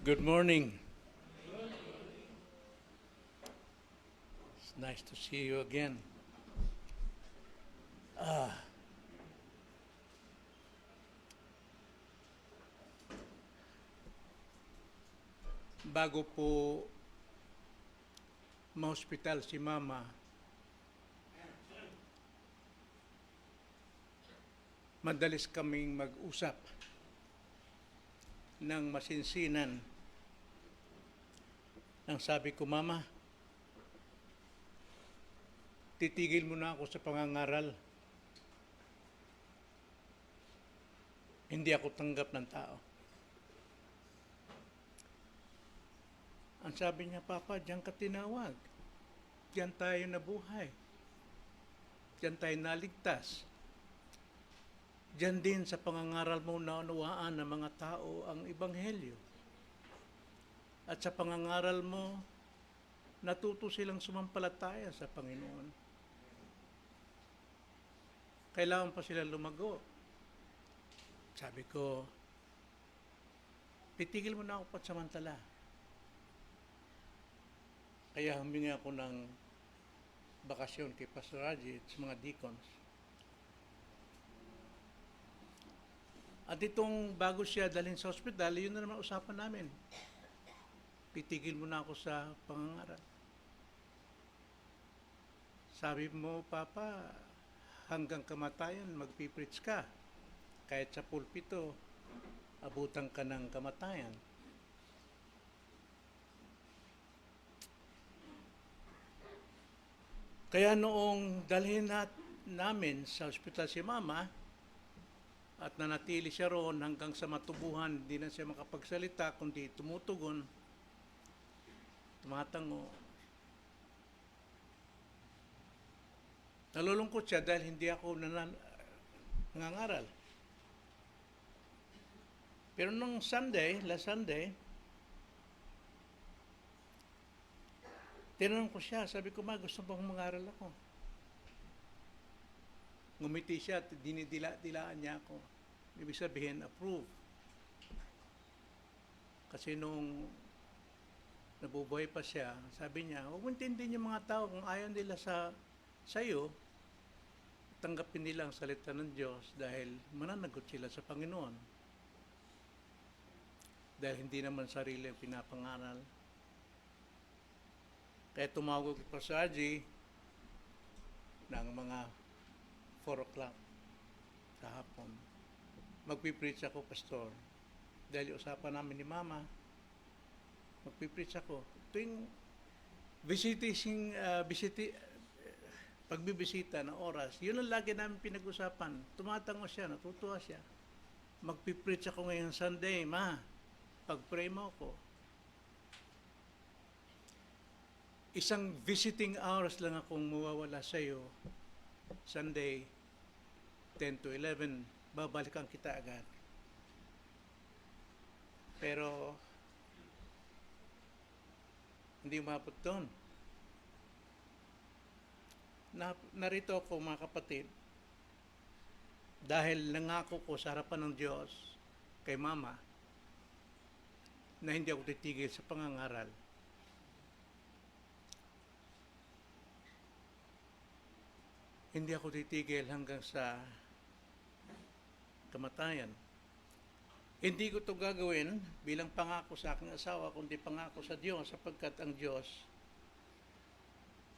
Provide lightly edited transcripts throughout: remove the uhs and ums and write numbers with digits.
Good morning. It's nice to see you again. Bago po ma-hospital si Mama, madalis kaming mag-usap ng masinsinan. Nang sabi ko, Mama, titigil mo na ako sa pangangaral. Hindi ako tanggap ng tao. Ang sabi niya, Papa, diyan ka tinawag. Diyan tayo nabuhay. Diyan tayo naligtas. Diyan din sa pangangaral mo naunawaan ng mga tao ang Ebanghelyo. At sa pangangaral mo, natuto silang sumampalataya sa Panginoon. Kailangan pa sila lumago. Sabi ko, titigil mo na ako pansamantala. Kaya humingi ako ng bakasyon kay Pastor Raji at sa mga deacons. At itong bago siya dalhin sa ospital, yun na naman usapan namin. Titigil mo na ako sa pangangaral. Sabi mo, Papa, hanggang kamatayan magpipreach ka. Kahit sa pulpito, abutan ka ng kamatayan. Kaya noong dalhin namin sa ospital si Mama, at nanatili siya roon hanggang sa matubuhan, hindi na siya makapagsalita, kundi tumutugon, tumatango. Nalulungkot siya dahil hindi ako nangangaral. Pero nung last Sunday, tinanong ko siya, sabi ko, Ma, gusto bang mangaral ako? Ngumiti siya at dinidila-dilaan niya ako. Ibig sabihin, approve. Kasi nung nabubuhay pa siya, sabi niya, huwag mo intindihin yung mga tao kung ayaw nila sa iyo, tanggapin nila ang salita ng Diyos dahil mananagot sila sa Panginoon. Dahil hindi naman sarili ang pinapangaral. Kaya tumawag ko sa Haji ng mga 4 o'clock sa hapon. Magpipreach ako, Pastor. Dahil usapan namin ni Mama, magpipreach ako. Tuwing pagbibisita na oras, yun ang lagi namin pinag-usapan. Tumatango siya, natutuwa siya. Magpipreach ako ngayong Sunday, Ma. Pag-pray mo ako. Isang visiting hours lang akong mawawala sa iyo. Sunday, 10 to 11, babalikan kita agad. Pero, hindi umabot doon. Narito ako, mga kapatid, dahil nangako ko sa harapan ng Diyos kay Mama na hindi ako titigil sa pangangaral. Hindi ako titigil hanggang sa kamatayan. Hindi ko ito gagawin bilang pangako sa aking asawa, kundi pangako sa Diyos, sapagkat ang Diyos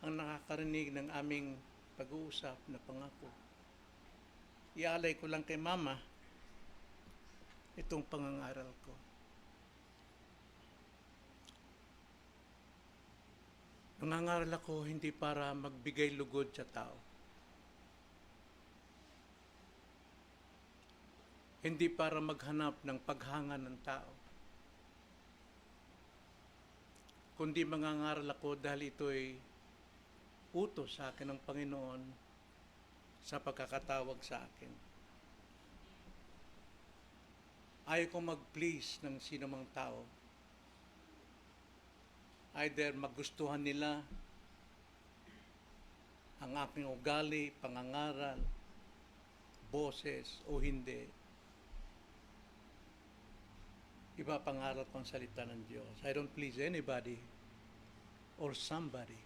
ang nakakarinig ng aming pag-uusap na pangako. Ialay ko lang kay Mama itong pangangaral ko. Nangangaral ako hindi para magbigay lugod sa tao. Hindi para maghanap ng paghanga ng tao. Kundi mangangaral ako dahil ito'y utos sa akin ng Panginoon sa pagkakatawag sa akin. Ayaw ko mag-please ng sinumang tao. Either magustuhan nila ang aking ugali, pangangaral, boses o hindi. ipapangaral ko ang salita ng Diyos. I don't please anybody or somebody.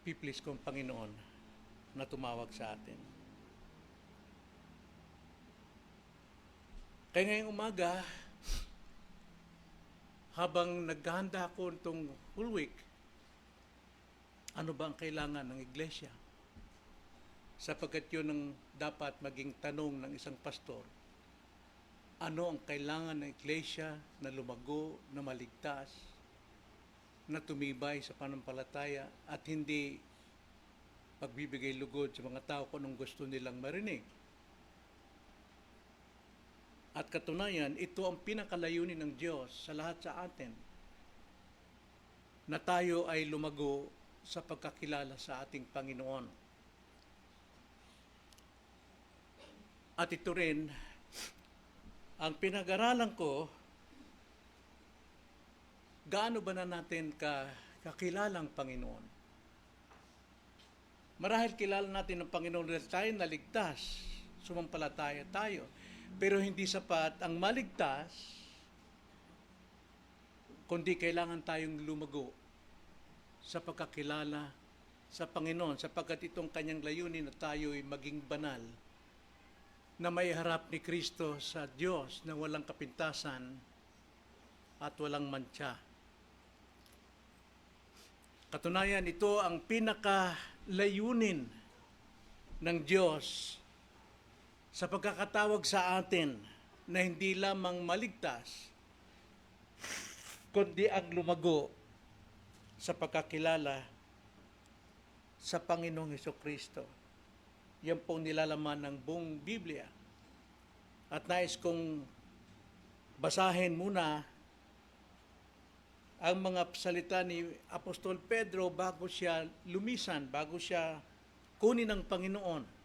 Piplease ko ang Panginoon na tumawag sa atin. Kaya ngayong umaga, habang naghahanda ako itong whole week, ano ba ang kailangan ng iglesia? Sapagkat yun ang dapat maging tanong ng isang pastor. Ano ang kailangan ng iglesia na lumago, na maligtas, na tumibay sa panampalataya at hindi pagbibigay lugod sa mga tao kung anong gusto nilang marinig? At katunayan, ito ang pinakalayunin ng Diyos sa lahat sa atin, na tayo ay lumago sa pagkakilala sa ating Panginoon. At ito rin, ang pinag-aralan ko, gaano ba na natin kakilalang Panginoon? Marahil kilala natin ang Panginoon dahil tayo naligtas, sumampalataya tayo. Pero hindi sapat ang maligtas, kundi kailangan tayong lumago sa pagkakilala sa Panginoon, sapagkat itong kanyang layunin na tayo ay maging banal, na may harap ni Kristo sa Diyos na walang kapintasan at walang mantsa. Katunayan, ito ang pinakalayunin ng Diyos sa pagkakatawag sa atin na hindi lamang maligtas, kundi ang lumago sa pagkakilala sa Panginoong Hesukristo. Yan pong nilalaman ng buong Biblia. At nais kong basahin muna ang mga salita ni Apostol Pedro bago siya lumisan, bago siya kunin ng Panginoon.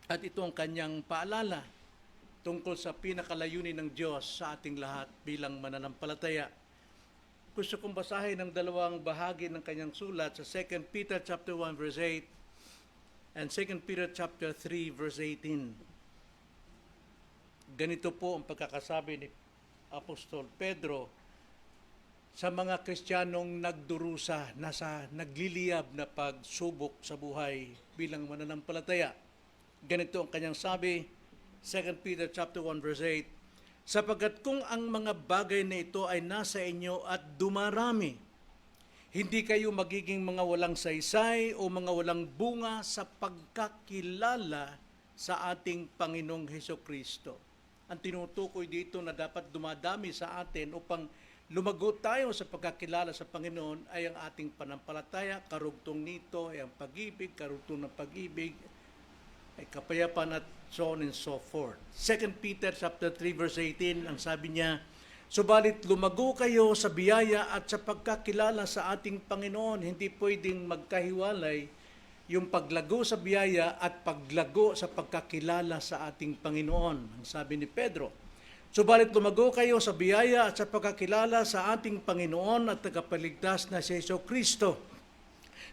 At ito ang kanyang paalala tungkol sa pinakalayunin ng Diyos sa ating lahat bilang mananampalataya. Gusto kong basahin ang dalawang bahagi ng kanyang sulat sa 2 Peter chapter 1 verse 8 and 2 Peter chapter 3 verse 18. Ganito po ang pagkakasabi ni Apostol Pedro sa mga Kristiyanong nagdurusa, nagliliyab na pagsubok sa buhay bilang mananampalataya. Ganito ang kanyang sabi, 2 Peter chapter 1 verse 8, sapagkat kung ang mga bagay na ito ay nasa inyo at dumarami, hindi kayo magiging mga walang saysay o mga walang bunga sa pagkakilala sa ating Panginoong Hesukristo. Ang tinutukoy dito na dapat dumadami sa atin upang lumago tayo sa pagkakilala sa Panginoon ay ang ating panampalataya. Karugtong nito ay ang pag-ibig, karugtong ng pag-ibig ay kapayapaan at so on and so forth. 2 Peter chapter 3 verse 18, ang sabi niya, subalit lumago kayo sa biyaya at sa pagkakilala sa ating Panginoon. Hindi pwedeng magkahiwalay yung paglago sa biyaya at paglago sa pagkakilala sa ating Panginoon. Ang sabi ni Pedro, subalit lumago kayo sa biyaya at sa pagkakilala sa ating Panginoon at tagapagligtas na si Jesucristo.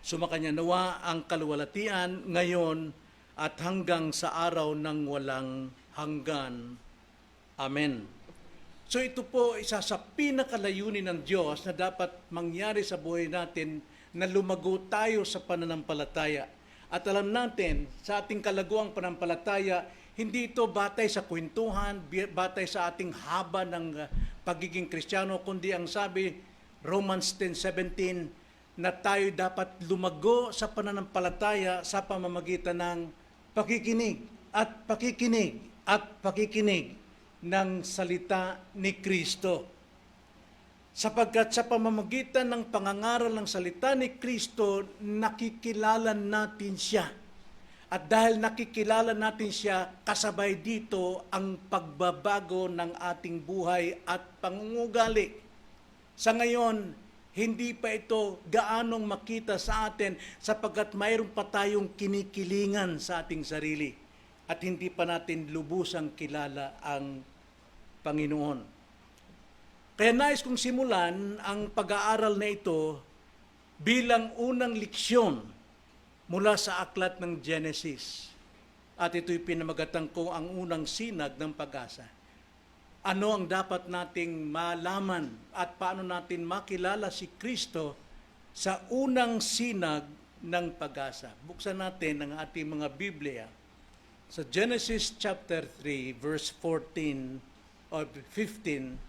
Sumakanya nawa ang kaluwalhatian ngayon at hanggang sa araw ng walang hanggan. Amen. So ito po isa sa pinakalayunin ng Diyos na dapat mangyari sa buhay natin, na lumago tayo sa pananampalataya. At alam natin, sa ating kalaguang pananampalataya, hindi ito batay sa kwentuhan, batay sa ating haba ng pagiging Kristiyano, kundi ang sabi, Romans 10:17, na tayo dapat lumago sa pananampalataya sa pamamagitan ng pakikinig at pakikinig at pakikinig ng salita ni Kristo. Sapagkat sa pamamagitan ng pangangaral ng salita ni Kristo, nakikilala natin siya. At dahil nakikilala natin siya, kasabay dito ang pagbabago ng ating buhay at pangungugali. Sa ngayon, hindi pa ito gaanong makita sa atin sapagkat mayroon pa tayong kinikilingan sa ating sarili at hindi pa natin lubusang kilala ang Panginoon. Kaya nais kong simulan ang pag-aaral na ito bilang unang leksyon mula sa aklat ng Genesis. At ito'y pinamagatang ko ang unang sinag ng pag-asa. Ano ang dapat nating malaman at paano natin makilala si Kristo sa unang sinag ng pag-asa? Buksan natin ang ating mga Biblia sa Genesis chapter 3, verse 14 or 15.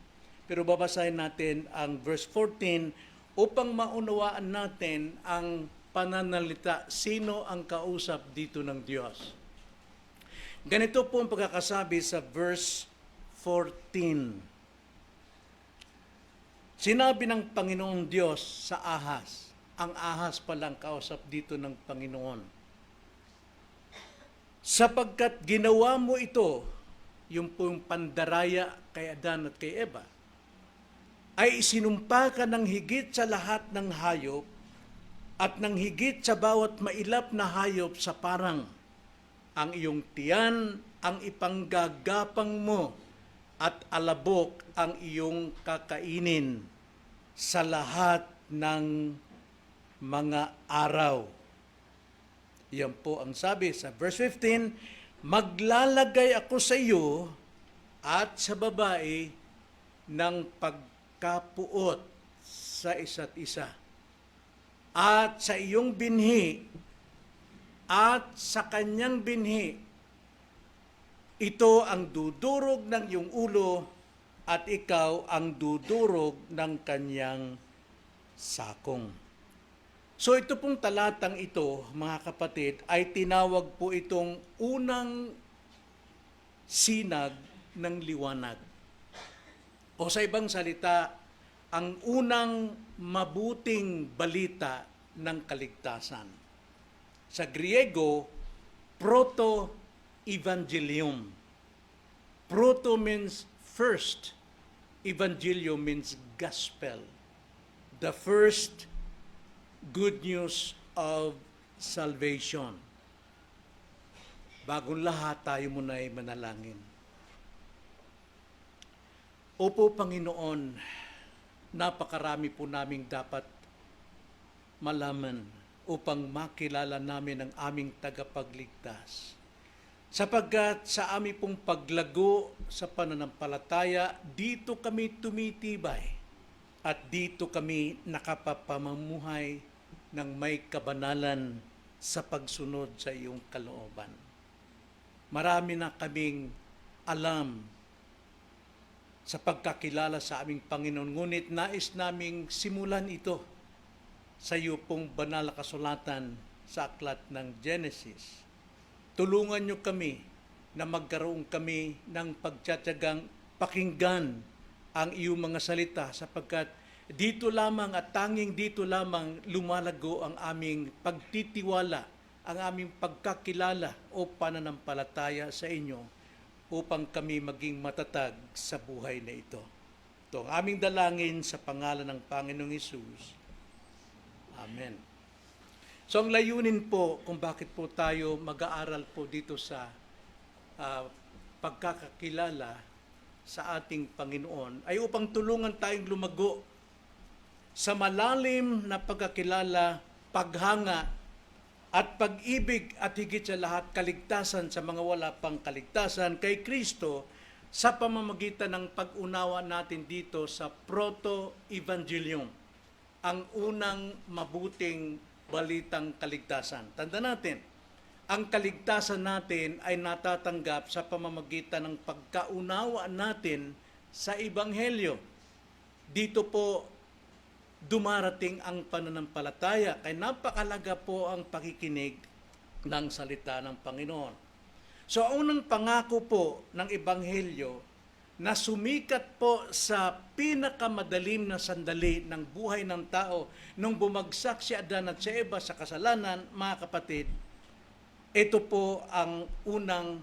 Pero babasahin natin ang verse 14 upang maunawaan natin ang pananalita, sino ang kausap dito ng Diyos. Ganito po ang pagkakasabi sa verse 14. Sinabi ng Panginoong Diyos sa ahas, ang ahas palang kausap dito ng Panginoon, sapagkat ginawa mo ito, yung po yung pandaraya kay Adan at kay Eva, ay isinumpa ka ng higit sa lahat ng hayop at ng higit sa bawat mailap na hayop sa parang ang iyong tiyan ang ipanggagapang mo at alabok ang iyong kakainin sa lahat ng mga araw. Yan po ang sabi sa verse 15, maglalagay ako sa iyo at sa babae ng pagkapuot sa isa't isa. At sa iyong binhi at sa kanyang binhi, ito ang dudurog ng iyong ulo at ikaw ang dudurog ng kanyang sakong. So ito pong talatang ito, mga kapatid, ay tinawag po itong unang sinag ng liwanag. O sa ibang salita, ang unang mabuting balita ng kaligtasan. Sa Griego, proto-evangelium. Proto means first. Evangelium means gospel. The first good news of salvation. Bagong lahat, tayo muna ay manalangin. Opo, Panginoon, napakarami po naming dapat malaman upang makilala namin ang aming tagapagligtas. Sapagkat sa aming pong paglago sa pananampalataya, dito kami tumitibay at dito kami nakapapamamuhay ng may kabanalan sa pagsunod sa iyong kalooban. Marami na kaming alam sa pagkakilala sa aming Panginoon, ngunit nais naming simulan ito sa iyo pong banal na kasulatan sa aklat ng Genesis. Tulungan niyo kami na magkaroon kami ng pagtsatsagang pakinggan ang iyong mga salita, sapagkat dito lamang at tanging dito lamang lumalago ang aming pagtitiwala, ang aming pagkakilala o pananampalataya sa inyo upang kami maging matatag sa buhay na ito. Ito ang aming dalangin sa pangalan ng Panginoong Hesus. Amen. So ang layunin po kung bakit po tayo mag-aaral po dito sa pagkakakilala sa ating Panginoon ay upang tulungan tayong lumago sa malalim na pagkakilala, paghanga at pag-ibig at higit sa lahat kaligtasan sa mga wala pang kaligtasan kay Kristo sa pamamagitan ng pag-unawa natin dito sa proto-evangelium, ang unang mabuting balitang kaligtasan. Tanda natin, ang kaligtasan natin ay natatanggap sa pamamagitan ng pagkaunawa natin sa Ebanghelyo. Dito po dumarating ang pananampalataya, kaya napakalaga po ang pakikinig ng salita ng Panginoon. So, ang unang pangako po ng Ebanghelyo na sumikat po sa pinakamadalim na sandali ng buhay ng tao nung bumagsak si Adan at si Eva sa kasalanan, mga kapatid, ito po ang unang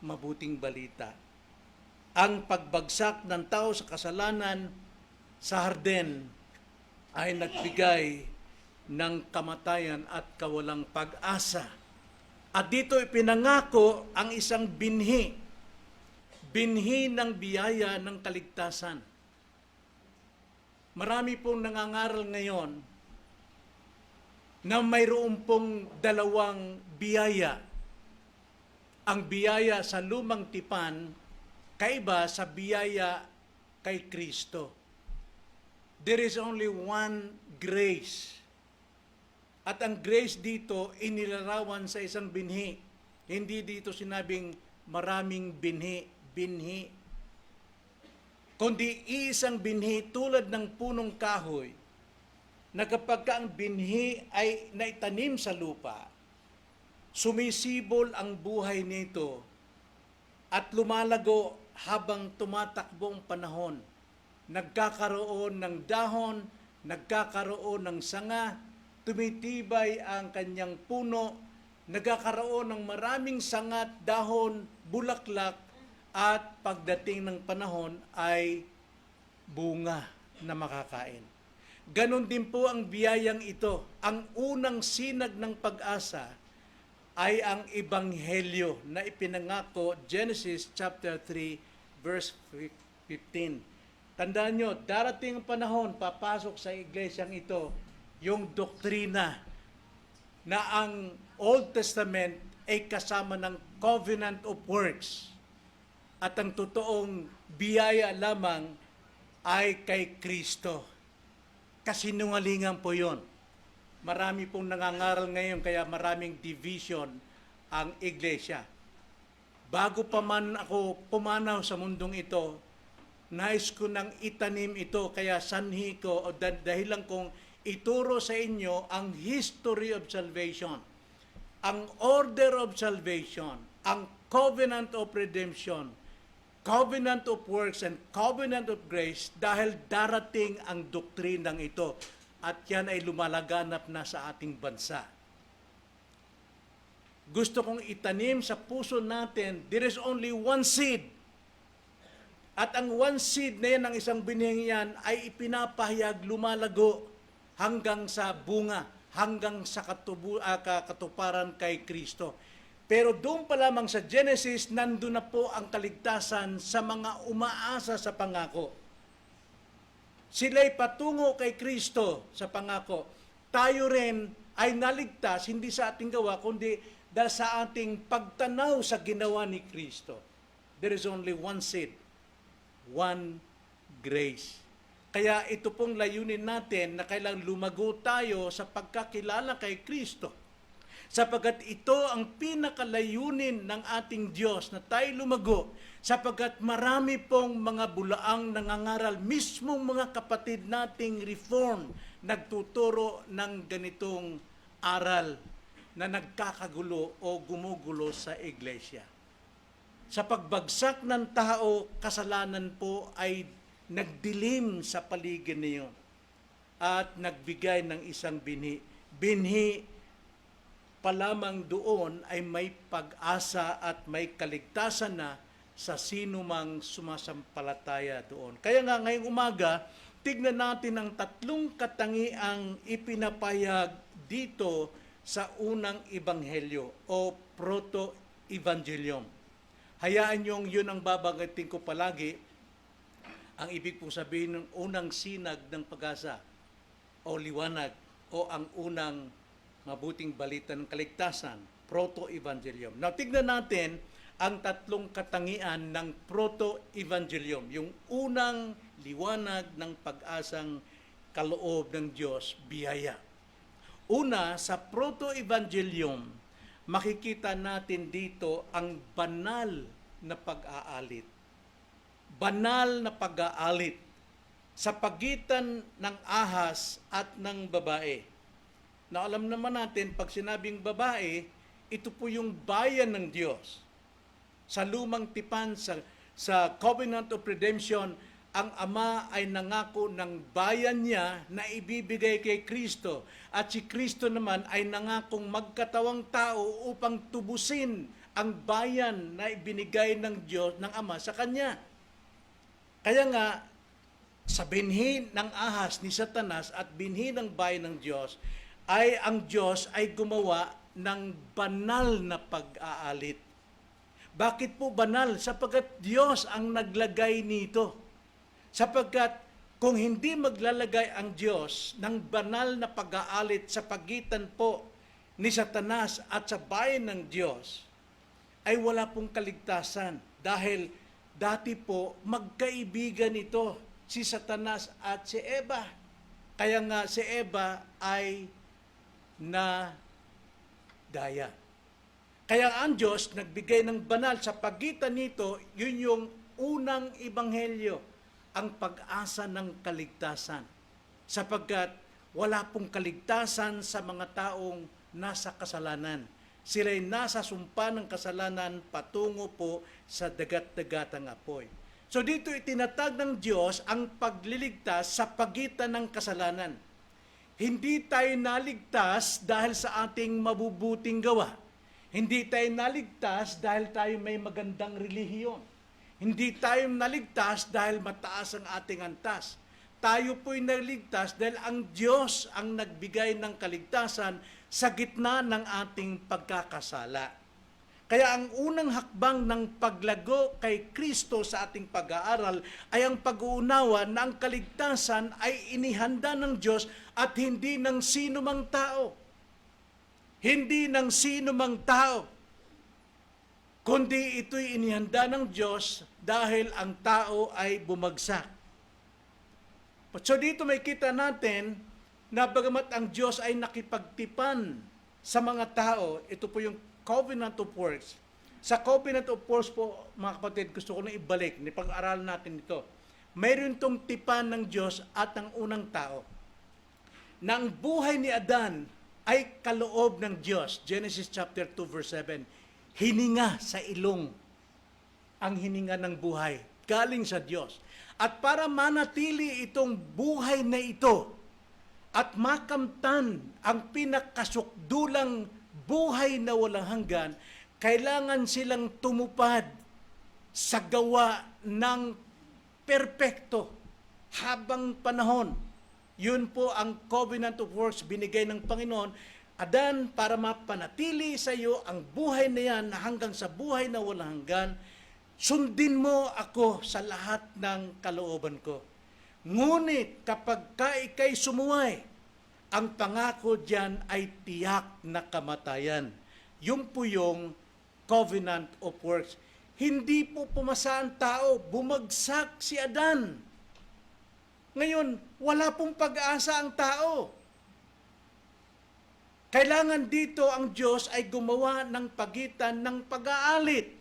mabuting balita. Ang pagbagsak ng tao sa kasalanan sa Harden ay nagbigay ng kamatayan at kawalang pag-asa. At dito ipinangako ang isang binhi ng biyaya ng kaligtasan. Marami pong nangangaral ngayon na mayroon pong dalawang biyaya. Ang biyaya sa lumang tipan, kaiba sa biyaya kay Kristo. There is only one grace. At ang grace dito, inilarawan sa isang binhi. Hindi dito sinabing maraming binhi. Kundi isang binhi tulad ng punong kahoy, na kapag ang binhi ay naitanim sa lupa, sumisibol ang buhay nito at lumalago habang tumatakbo ang panahon. Nagkakaroon ng dahon, nagkakaroon ng sanga, tumitibay ang kanyang puno, nagkakaroon ng maraming sangat, dahon, bulaklak, at pagdating ng panahon ay bunga na makakain. Ganon din po ang biyayang ito. Ang unang sinag ng pag-asa ay ang Ebanghelyo na ipinangako, Genesis chapter 3, verse 15. Tandaan nyo, darating ang panahon, papasok sa iglesyang ito, yung doktrina na ang Old Testament ay kasama ng covenant of works. At ang totoong biyaya lamang ay kay Kristo. Kasinungalingan po yon. Marami pong nangangaral ngayon, kaya maraming division ang iglesia. Bago pa man ako pumanaw sa mundong ito, nais ko nang itanim ito, kaya sanhi ko o dahilan kong ituro sa inyo ang history of salvation, ang order of salvation, ang covenant of redemption, covenant of works, and covenant of grace, dahil darating ang doktrinang ito at yan ay lumalaganap na sa ating bansa. Gusto kong itanim sa puso natin, there is only one seed. At ang one seed na yan, ang isang binhing yan, ay ipinapahayag, lumalago hanggang sa bunga, hanggang sa katuparan kay Kristo. Pero doon pa lamang sa Genesis, nandun na po ang kaligtasan sa mga umaasa sa pangako. Sila'y patungo kay Kristo sa pangako. Tayo rin ay naligtas, hindi sa ating gawa, kundi dahil sa ating pagtanaw sa ginawa ni Kristo. There is only one seed, one grace. Kaya ito pong layunin natin na kailangang lumago tayo sa pagkakilala kay Kristo. Sapagkat ito ang pinakalayunin ng ating Diyos na tayo lumago, sapagkat marami pong mga bulaang nangangaral, mismong mga kapatid nating reform, nagtuturo ng ganitong aral na nagkakagulo o gumugulo sa iglesia. Sa pagbagsak ng tao, kasalanan po ay nagdilim sa paligid niyo at nagbigay ng isang binhi. Binhi pa lamang doon ay may pag-asa at may kaligtasan na sa sino mang sumasampalataya doon. Kaya nga ngayong umaga, tignan natin ang tatlong katangiang ipinapayag dito sa unang ebanghelyo o proto-evangelium. Hayaan niyong yun ang babanggitin ko palagi, ang ibig pong sabihin ng unang sinag ng pag-asa o liwanag o ang unang mabuting balita ng kaligtasan, proto-evangelium. Now, tignan natin ang tatlong katangian ng proto-evangelium, yung unang liwanag ng pag-asang kaloob ng Diyos, biyaya. Una, sa proto-evangelium, makikita natin dito ang banal na pag-aalit. Banal na pag-aalit sa pagitan ng ahas at ng babae. Na alam naman natin, pag sinabing babae, ito po yung bayan ng Diyos. Sa lumang tipan, sa covenant of redemption, ang Ama ay nangako ng bayan niya na ibibigay kay Kristo. At si Kristo naman ay nangakong magkatawang tao upang tubusin ang bayan na ibinigay ng Diyos, ng Ama sa Kanya. Kaya nga, sa binhi ng ahas ni Satanas at binhi ng bayan ng Diyos, ay ang Diyos ay gumawa ng banal na pag-aalit. Bakit po banal? Sapagkat Diyos ang naglagay nito. Sapagkat kung hindi maglalagay ang Diyos ng banal na pag-aalit sa pagitan po ni Satanas at sa bayan ng Diyos, ay wala pong kaligtasan dahil dati po magkaibigan ito, si Satanas at si Eva. Kaya nga si Eva ay na daya. Kaya ang Diyos nagbigay ng banal sa pagitan nito, yun yung unang ebanghelyo, ang pag-asa ng kaligtasan. Sapagkat wala pong kaligtasan sa mga taong nasa kasalanan. Sila'y nasa sumpa ng kasalanan patungo po sa dagat-dagatang apoy. So dito itinatag ng Diyos ang pagliligtas sa pagitan ng kasalanan. Hindi tayo naligtas dahil sa ating mabubuting gawa. Hindi tayo naligtas dahil tayo may magandang relihiyon. Hindi tayo naligtas dahil mataas ang ating antas. Tayo po'y naligtas dahil ang Diyos ang nagbigay ng kaligtasan sa gitna ng ating pagkakasala. Kaya ang unang hakbang ng paglago kay Kristo sa ating pag-aaral ay ang pag-uunawa na ang kaligtasan ay inihanda ng Diyos at hindi ng sino mang tao. Hindi ng sino mang tao, kundi ito'y inihanda ng Diyos dahil ang tao ay bumagsak. So dito may kita natin na bagamat ang Diyos ay nakipagtipan sa mga tao, ito po yung Covenant of Works. Sa Covenant of Works po, mga kapatid, gusto ko na ibalik, nipag-aralan natin ito. Mayroon itong tipan ng Diyos at ng unang tao. Na ang buhay ni Adan ay kaloob ng Diyos. Genesis chapter 2 verse 7. Hininga sa ilong ang hininga ng buhay. Galing sa Diyos. At para manatili itong buhay na ito at makamtan ang pinakasukdulang buhay na walang hanggan, kailangan silang tumupad sa gawa ng perpekto habang panahon. Yun po ang Covenant of Works binigay ng Panginoon. Adan, para mapanatili sa iyo ang buhay na yan na hanggang sa buhay na walang hanggan, sundin mo ako sa lahat ng kalooban ko. Ngunit kapag ika'y sumuway, ang pangako diyan ay tiyak na kamatayan. Yung po yung Covenant of Works. Hindi po pumasa ang tao, bumagsak si Adan. Ngayon, wala pong pag-asa ang tao. Kailangan dito ang Diyos ay gumawa ng pagitan ng pag-aalit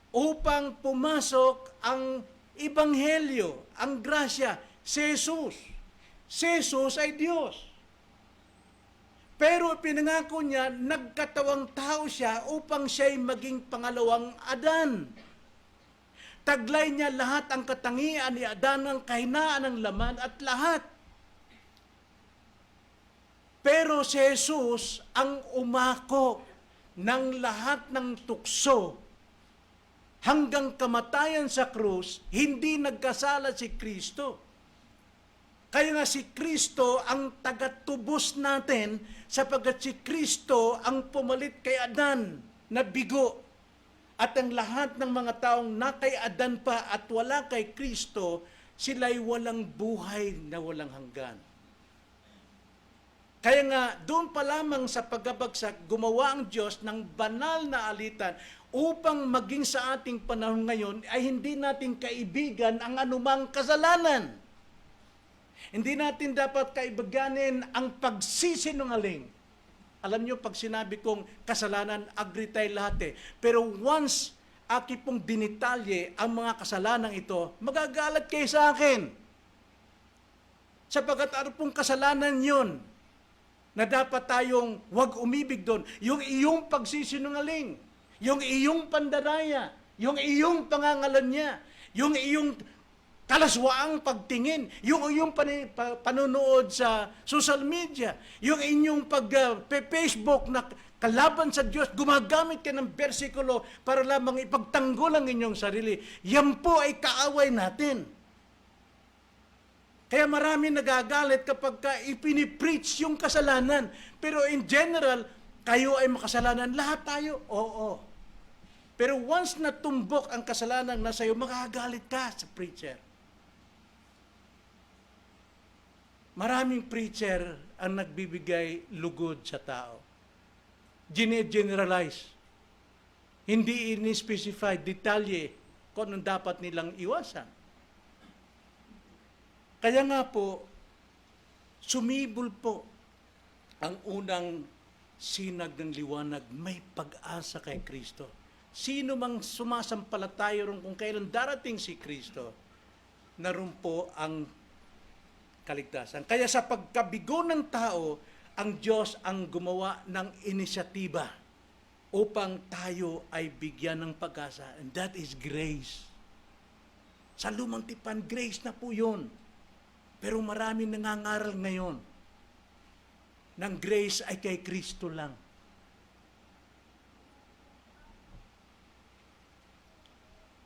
upang pumasok ang Ebanghelyo, ang grasya, si Jesus. Si Jesus ay Diyos. Pero pinangako niya, nagkatawang tao siya upang siya'y maging pangalawang Adan. Taglay niya lahat ang katangian ni Adan, ang kahinaan ng laman at lahat. Pero si Jesus ang umako ng lahat ng tukso hanggang kamatayan sa krus, hindi nagkasala si Kristo. Kaya nga si Kristo ang tagatubos natin sapagkat si Kristo ang pumalit kay Adan na bigo. At ang lahat ng mga taong na kay Adan pa at wala kay Kristo, sila'y walang buhay na walang hanggan. Kaya nga, doon pa lamang sa pagbabagsak, gumawa ang Diyos ng banal na alitan upang maging sa ating panahon ngayon ay hindi natin kaibigan ang anumang kasalanan. Hindi natin dapat kaibiganin ang pagsisinungaling. Alam nyo, pag sinabi kong kasalanan, agree tayo lahat eh. Pero once aki pong dinitalye ang mga kasalanan ito, magagalat kayo sa akin. Sapagkat ano pong kasalanan yun na dapat tayong wag umibig doon? Yung iyong pagsisinungaling, yung iyong pandaraya, yung iyong pangangalan yung iyong kalaswaang pagtingin, yung iyong panonood sa social media, yung inyong pag-Facebook na kalaban sa Diyos, gumagamit ka ng bersikulo para lamang ipagtanggol ang inyong sarili. Yan po ay kaaway natin. Kaya marami nagagalit kapag ipinipreach yung kasalanan. Pero in general, kayo ay makasalanan. Lahat tayo, oo. Pero once natumbok ang kasalanan na sa'yo, magagalit ka sa preacher. Maraming preacher ang nagbibigay lugod sa tao. Gine-generalize. Hindi ini-specify detalye kung anong dapat nilang iwasan. Kaya nga po, sumibol po ang unang sinag ng liwanag, may pag-asa kay Kristo. Sino mang sumasampalataya ron kung kailan darating si Kristo, naroon po ang kaligtasan. Kaya sa pagkabigo ng tao, ang Diyos ang gumawa ng inisyatiba upang tayo ay bigyan ng pag-asa. And that is grace. Sa lumang tipan, grace na po yun. Pero marami nangangaral ngayon ng grace ay kay Kristo lang.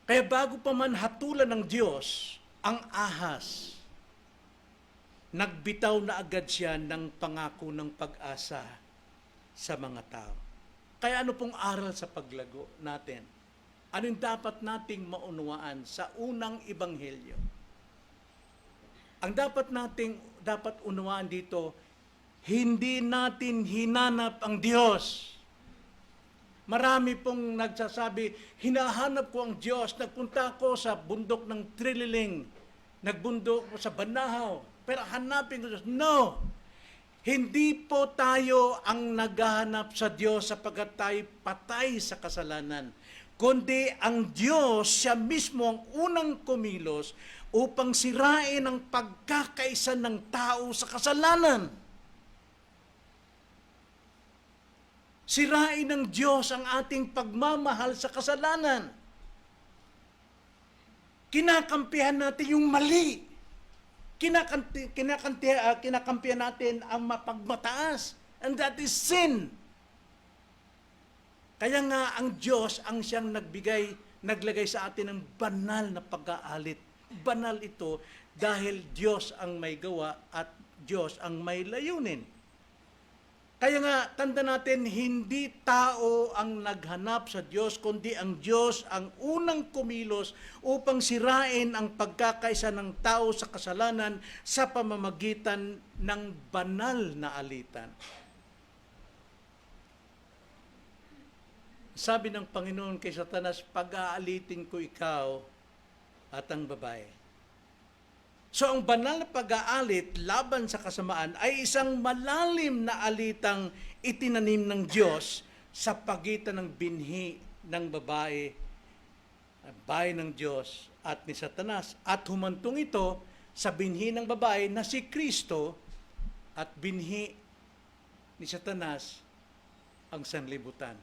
Kaya bago pa man hatulan ng Diyos ang ahas, nagbitaw na agad siya ng pangako ng pag-asa sa mga tao. Kaya ano pong aral sa paglago natin? Anong dapat nating maunawaan sa unang ebanghelyo? Ang dapat unawaan dito, hindi natin hinanap ang Diyos. Marami pong nagsasabi, hinahanap ko ang Diyos. Nagpunta ako sa bundok ng Trililing, nagbundok ko sa Banahaw, pero hanapin ko Diyos. No! Hindi po tayo ang naghahanap sa Diyos sapagkat tayo patay sa kasalanan, kundi ang Diyos, siya mismo ang unang kumilos upang sirain ang pagkakaisa ng tao sa kasalanan. Sirain ng Diyos ang ating pagmamahal sa kasalanan. Kinakampihan natin yung mali. Kinakampihan natin ang mapagmataas. And that is sin. Kaya nga ang Diyos ang siyang naglagay sa atin ng banal na pag-aalit. Banal ito dahil Diyos ang may gawa at Diyos ang may layunin. Kaya nga, tanda natin, hindi tao ang naghanap sa Diyos, kundi ang Diyos ang unang kumilos upang sirain ang pagkakaisa ng tao sa kasalanan sa pamamagitan ng banal na alitan. Sabi ng Panginoon kay Satanas, pag-aalitin ko ikaw at ang babae. So ang banal na pag-aalit laban sa kasamaan ay isang malalim na alitang itinanim ng Diyos sa pagitan ng binhi ng babae ng Diyos at ni Satanas. At humantong ito sa binhi ng babae na si Kristo at binhi ni Satanas ang sanlibutan.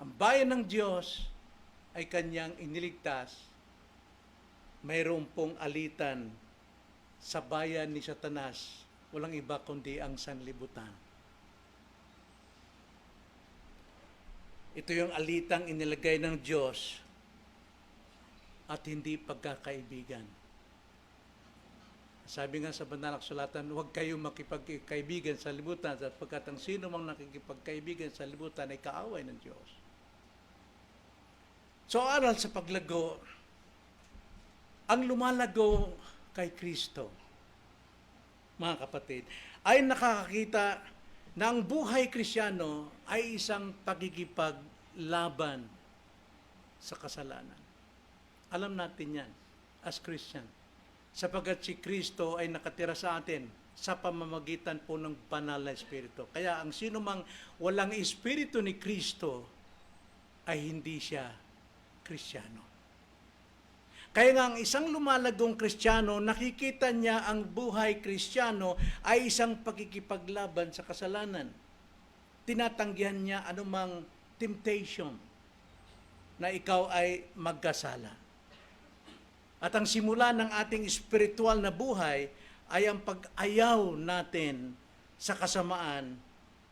Ang bayan ng Diyos ay kanyang iniligtas. Mayroon pong alitan sa bayan ni Satanas, walang iba kundi ang sanlibutan. Ito yung alitang inilagay ng Diyos at hindi pagkakaibigan. Sabi nga sa banal na kasulatan, huwag kayong makipagkaibigan sa libutan sapagkat ang sino mang nakikipagkaibigan sa libutan ay kaaway ng Diyos. So aral sa paglago, ang lumalago kay Kristo, mga kapatid, ay nakakakita na ang buhay Kristiyano ay isang pagkikipaglaban sa kasalanan. Alam natin yan as Christian. Sapagkat si Kristo ay nakatira sa atin sa pamamagitan po ng banal na Espiritu. Kaya ang sino mang walang Espiritu ni Kristo ay hindi siya Kristiyano. Kaya nga ang isang lumalagong Kristiyano, nakikita niya ang buhay Kristiyano ay isang pagkikipaglaban sa kasalanan. Tinatanggihan niya anumang temptation na ikaw ay magkasala. At ang simula ng ating espiritual na buhay ay ang pag-ayaw natin sa kasamaan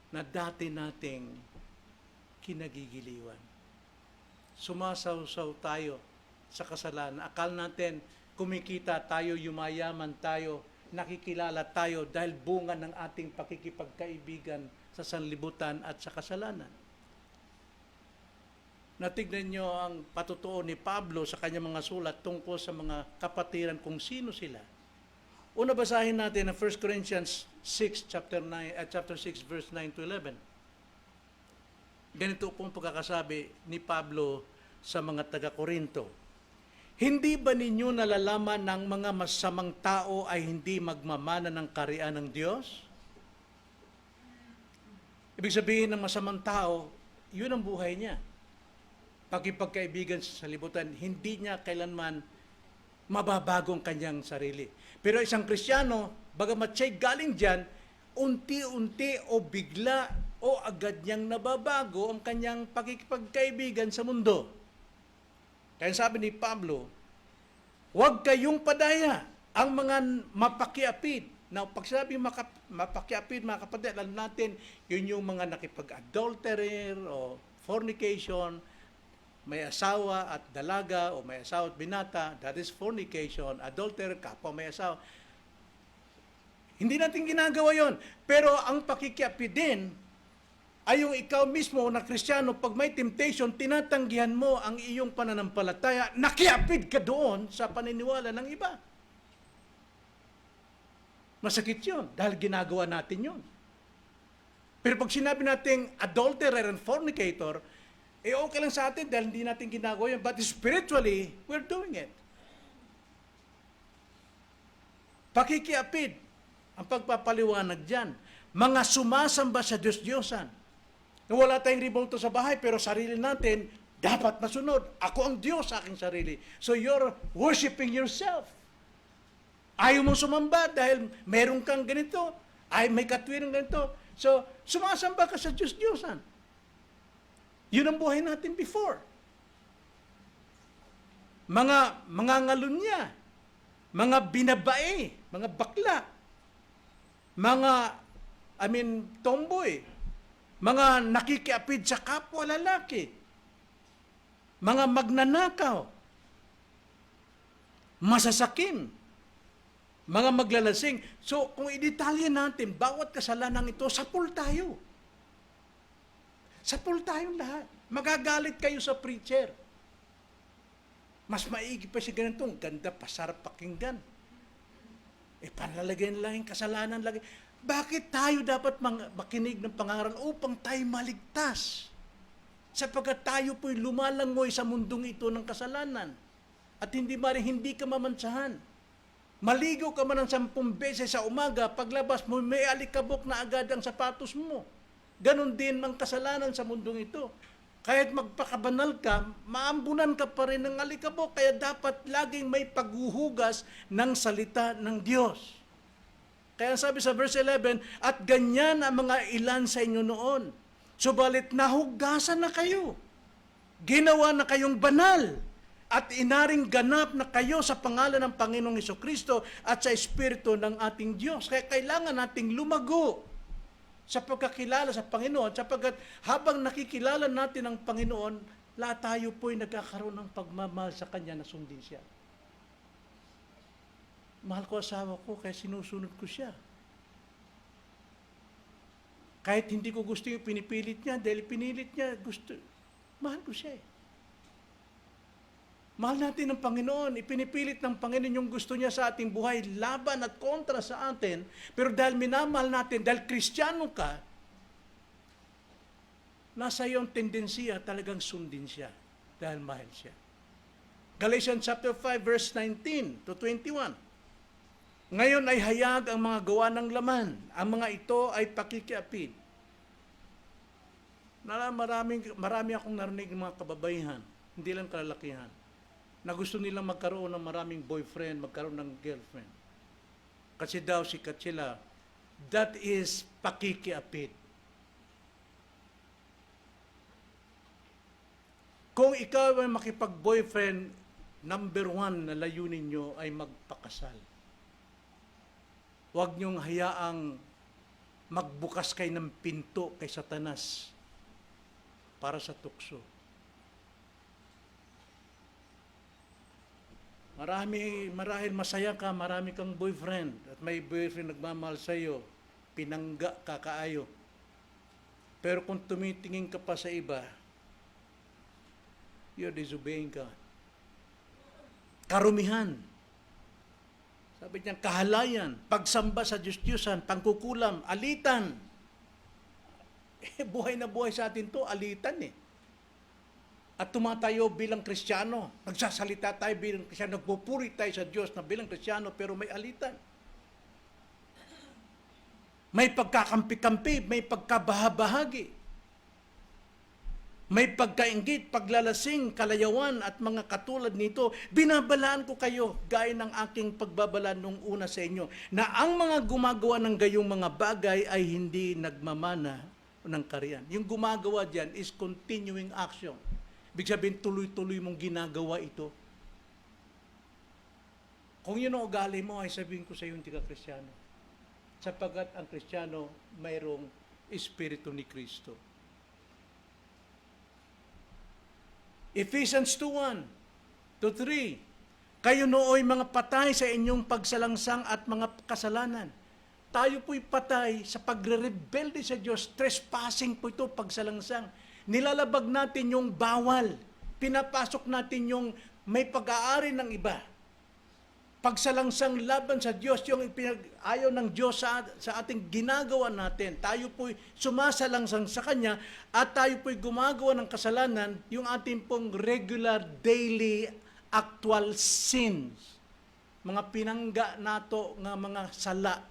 na dati nating kinagigiliwan. Sumasaw-saw tayo sa kasalanan. Akala natin, kumikita tayo, yumayaman tayo, nakikilala tayo dahil bunga ng ating pakikipagkaibigan sa sanlibutan at sa kasalanan. Natignan nyo ang patutuo ni Pablo sa kanyang mga sulat tungkol sa mga kapatiran kung sino sila. Una, basahin natin ang 1 Corinthians 6, chapter 6, verse 9 to 11. Ganito pong pagkakasabi ni Pablo sa mga taga-Korinto. Hindi ba ninyo nalalaman ng mga masamang tao ay hindi magmamana ng kaharian ng Diyos? Ibig sabihin ng masamang tao, yun ang buhay niya. Pakipagkaibigan sa libutan, hindi niya kailanman mababago ang kanyang sarili. Pero isang Kristiyano, bagamat siya'y galing dyan, unti-unti o bigla o agad niyang nababago ang kanyang pakikipagkaibigan sa mundo. Kaya sabi ni Pablo, huwag kayong padaya ang mga mapakiapid. Now, pag sabi mapakiapid, mga kapatid, alam natin, yun yung mga nakipag-adulterer o fornication, may asawa at dalaga o may asawa at binata, that is fornication, adulterer, kapwa may asawa. Hindi natin ginagawa yon. Pero ang pakikiapid din ay yung ikaw mismo na Kristiyano, pag may temptation, tinatanggihan mo ang iyong pananampalataya, nakiapid ka doon sa paniniwala ng iba. Masakit yun, dahil ginagawa natin yun. Pero pag sinabi natin adulterer and fornicator, okay lang sa atin dahil hindi natin ginagawa yun. But spiritually, we're doing it. Pakikiapid, ang pagpapaliwanag dyan. Mga sumasamba sa Diyos-Diyosan. Wala tayong ribulto sa bahay, pero sarili natin, dapat masunod. Ako ang Diyos sa aking sarili. So you're worshiping yourself. Ayaw mong sumamba dahil meron kang ganito, ay may katwiran ganito. So, sumasamba ka sa Diyos-Diyosan. Yun ang buhay natin before. Mga ngalunya, mga binabae, mga bakla, tomboy, mga nakikiapid sa kapwa lalaki, mga magnanakaw, masasakim, mga maglalasing. So, kung i-detalye natin, bawat kasalanan ito, sapul tayo. Sapul tayong lahat. Magagalit kayo sa preacher. Mas maigi pa si ganitong, ganda, pasarap pakinggan. Panlalagay lang yung kasalanan lagi. Bakit tayo dapat makinig ng pangangaral upang tayo maligtas? Sapagkat tayo po'y lumalangoy sa mundong ito ng kasalanan. At hindi ka mamansahan. Maligo ka man ng 10 beses sa umaga, paglabas mo, may alikabok na agad ang sapatos mo. Ganon din ang kasalanan sa mundong ito. Kahit magpakabanal ka, maambunan ka pa rin ng alikabok, kaya dapat laging may paghuhugas ng salita ng Diyos. Kaya sabi sa verse 11, at ganyan ang mga ilan sa inyo noon. Subalit nahugasan na kayo. Ginawa na kayong banal. At inaring ganap na kayo sa pangalan ng Panginoong Hesukristo at sa Espiritu ng ating Diyos. Kaya kailangan nating lumago sa pagkakilala sa Panginoon, sapagkat habang nakikilala natin ang Panginoon, lahat tayo po'y nagkakaroon ng pagmamahal sa Kanya na sundin siya. Mahal ko asawa ko, kaya sinusunod ko siya. Kahit hindi ko gusto yung pinipilit niya, dahil pinilit niya, mahal ko siya eh. Mahal natin ang Panginoon. Ipinipilit ng Panginoon yung gusto niya sa ating buhay, laban at kontra sa atin. Pero dahil minamahal natin, dahil Kristiyano ka, nasa iyong tendensiya talagang sundin siya dahil mahal siya. Galatians chapter 5 verse 19 to 21. Ngayon ay hayag ang mga gawa ng laman. Ang mga ito ay pakikiapid. Marami akong narinig ng mga kababaihan, hindi lang kalalakihan, na gusto nilang magkaroon ng maraming boyfriend, magkaroon ng girlfriend. Kasi daw sikat sila. That is pakikiapid. Kung ikaw ay makipag-boyfriend, number 1 na layunin nyo ay magpakasal. Huwag nyong hayaang magbukas kayo ng pinto kay Satanas para sa tukso. Marahil masaya ka, marami kang boyfriend, at may boyfriend nagmamahal sa iyo, pinangga ka kaayo. Pero kung tumitingin ka pa sa iba, you're disobeying God. Karumihan. Sabi niya, kahalayan, pagsamba sa Diyos-Diyosan, pangkukulam, alitan. Buhay na buhay sa atin to, alitan eh. At tumatayo bilang Kristiyano. Nagsasalita tayo bilang Kristiyano. Nagpupuri tayo sa Diyos na bilang Kristiyano, pero may alitan. May pagkakampi-kampi, may pagkabahabahagi. May pagkainggit, paglalasing, kalayawan at mga katulad nito. Binabalaan ko kayo, gaya ng aking pagbabalaan nung una sa inyo, na ang mga gumagawa ng gayong mga bagay ay hindi nagmamana ng kariyan. Yung gumagawa diyan is continuing action. Ibig sabihin, tuloy-tuloy mong ginagawa ito. Kung yun ang ugali mo, ay sabihin ko sa iyo, hindi ka Kristiyano. Sapagkat ang Kristiyano, mayroong Espiritu ni Kristo. Ephesians 2:1 to 3. Kayo nooy mga patay sa inyong pagsalangsang at mga kasalanan. Tayo po'y patay sa pagre-rebelde sa Diyos. Trespassing po ito, pagsalangsang. Nilalabag natin yung bawal. Pinapasok natin yung may pag-aari ng iba. Pagsalangsang laban sa Diyos, yung ayaw ng Diyos sa ating ginagawa natin. Tayo po'y sumasalangsang sa Kanya at tayo po'y gumagawa ng kasalanan, yung ating pong regular, daily, actual sins. Mga pinangga nato nga mga sala,